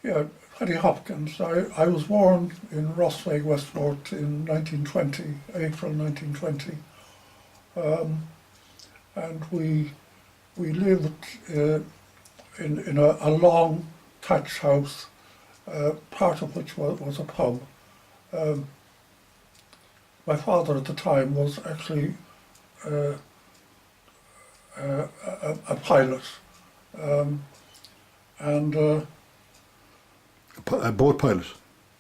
Yeah, Paddy Hopkins. I was born in Rosbeg, Westport in 1920, April 1920. Um, and we lived in a long thatched house, part of which was a pub. Um, my father at the time was actually uh, a pilot, um, and A boat pilot.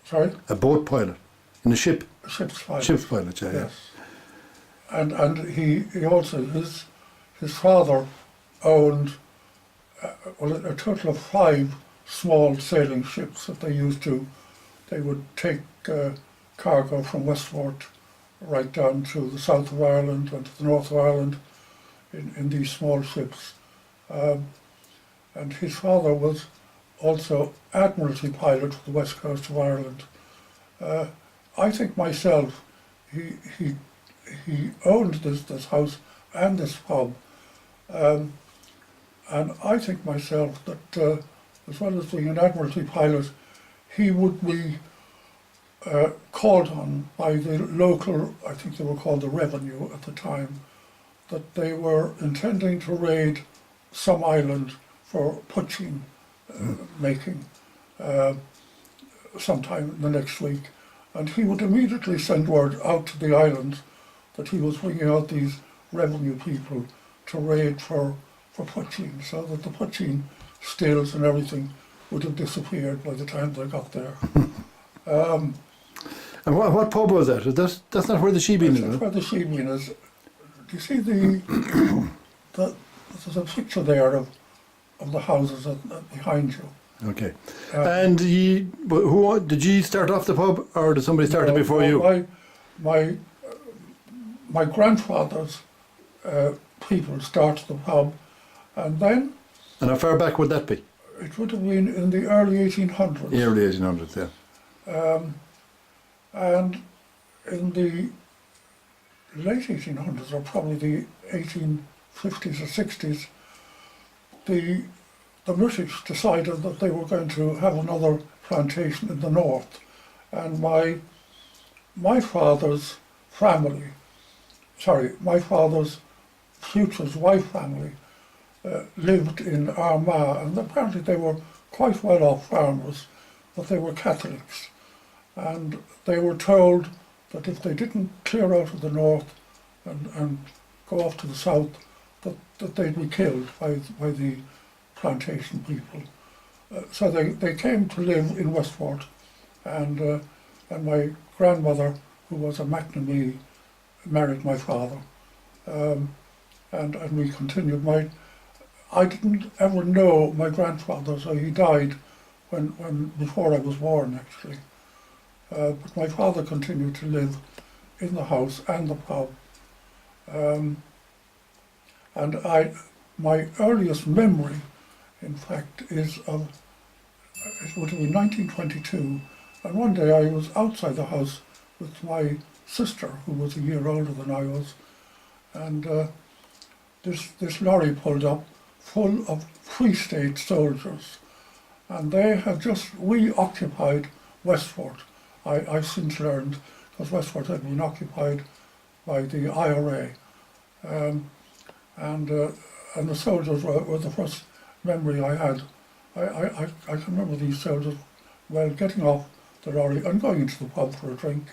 sorry, A boat pilot in a ship. a ship's pilot. Ship's pilot, yeah. Yes, and he also his father owned a total of 5 small sailing ships that they used to. They would take cargo from Westport right down to the south of Ireland and to the north of Ireland in these small ships. And his father was also Admiralty pilot for the west coast of Ireland. I think myself, he owned this house and this pub, and I think myself that as well as being an Admiralty pilot, he would be called on by the local, I think they were called the revenue at the time, that they were intending to raid some island for poaching making sometime in the next week. And he would immediately send word out to the island that he was bringing out these revenue people to raid for poaching, so that the poaching stills and everything would have disappeared by the time they got there. And what pub was that? That's not where the Shebeen is, That's is it? where the Shebeen is. Do you see there's a picture there of the houses behind you. Okay. And who did you start off the pub, or did somebody start it before you? My grandfather's people started the pub, and then And how far back would that be? it would have been in the early 1800s. The early 1800s, yeah. And in the late 1800s, or probably the 1850s or 60s, the British decided that they were going to have another plantation in the north. And my father's family, my father's future's wife family, lived in Armagh, and apparently they were quite well-off farmers, but they were Catholics. And they were told that if they didn't clear out of the north and go off to the south, that they'd be killed by the plantation people. So they came to live in Westport, and my grandmother, who was a McNamee, married my father, and we continued. I didn't ever know my grandfather, so he died before I was born, actually. But my father continued to live in the house and the pub. And my earliest memory, in fact, is of, it would have been 1922, and one day I was outside the house with my sister, who was a year older than I was, and this lorry pulled up full of Free State soldiers, and they had just reoccupied Westport. I've since learned, because Westport had been occupied by the IRA, and the soldiers were the first memory I had. I can remember these soldiers, well, getting off the lorry and going into the pub for a drink.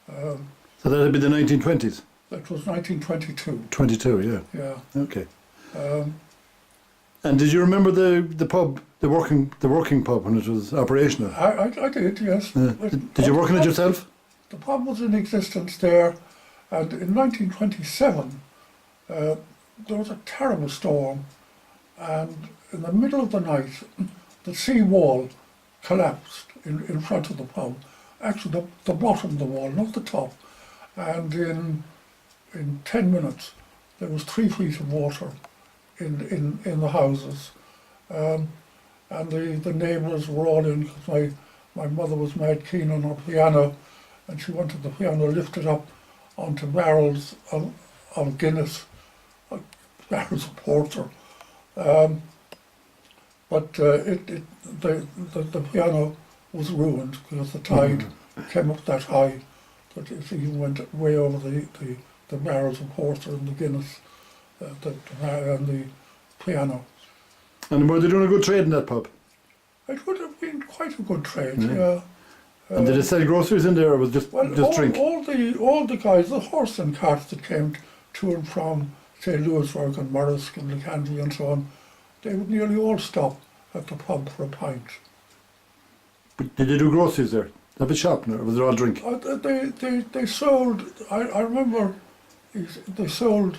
So that would be the 1920s? That was 1922. 22, yeah. Yeah. Okay. And did you remember the pub, the working pub when it was operational? I did, yes. Did you work in it yourself? The pub was in existence there, and in 1927 there was a terrible storm, and in the middle of the night the sea wall collapsed in front of the pub. Actually the bottom of the wall, not the top, and in 10 minutes there was 3 feet of water in the houses, and the neighbours were all in, because my mother was mad keen on her piano, and she wanted the piano lifted up onto barrels of Guinness, barrels of porter. But the piano was ruined because the tide came up that high that it even went way over the barrels of porter and the Guinness and the piano. And were they doing a good trade in that pub? It would have been quite a good trade, yeah. And did it sell groceries in there, or was just drink? All the guys, the horse and carts that came to and from, say, Lewisburg and Morrisk and Lecandry and so on, they would nearly all stop at the pub for a pint. But did they do groceries there? Have a shop, or was it all drink? They sold. I remember they sold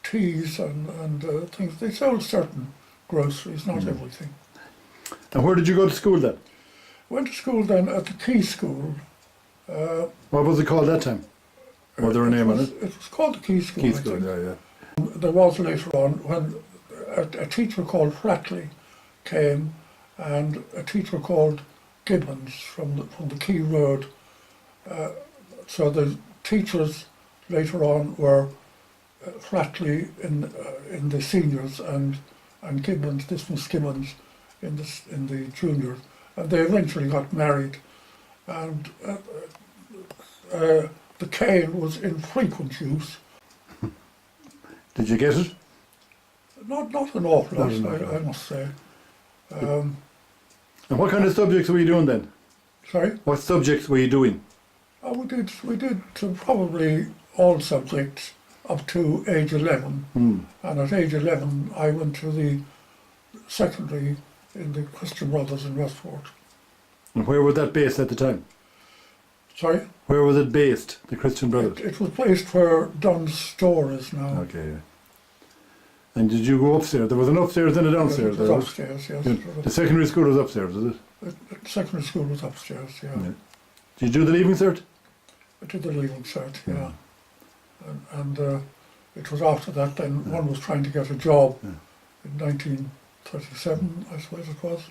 teas and things. They sold certain groceries, not everything. And where did you go to school then? Went to school then at the Key School. What was it called that time? Was there a name on it? It was called the Key School. Key I School, think. yeah. There was later on when a teacher called Flatley came, and a teacher called Gibbons from the Key Road. So the teachers later on were Flatley in the seniors and Gibbons, this was Gibbons in the juniors, and they eventually got married, and the cane was in frequent use. Did you get it? Not an awful lot, Not an awful I must say. And what kind of subjects were you doing then? Sorry? What subjects were you doing? We did probably all subjects up to age 11. And at age 11 I went to the secondary in the Christian Brothers in Westport. And where was that based at the time? Sorry? Where was it based, the Christian Brothers? It was placed where Dunn's store is now. Okay, yeah. And did you go upstairs? There was an upstairs and a downstairs. It was upstairs, yes. The secondary school was upstairs, was it? The secondary school was upstairs, yeah. Did you do the leaving cert? I did the leaving cert, yeah. And it was after that then one was trying to get a job in 1937, I suppose it was.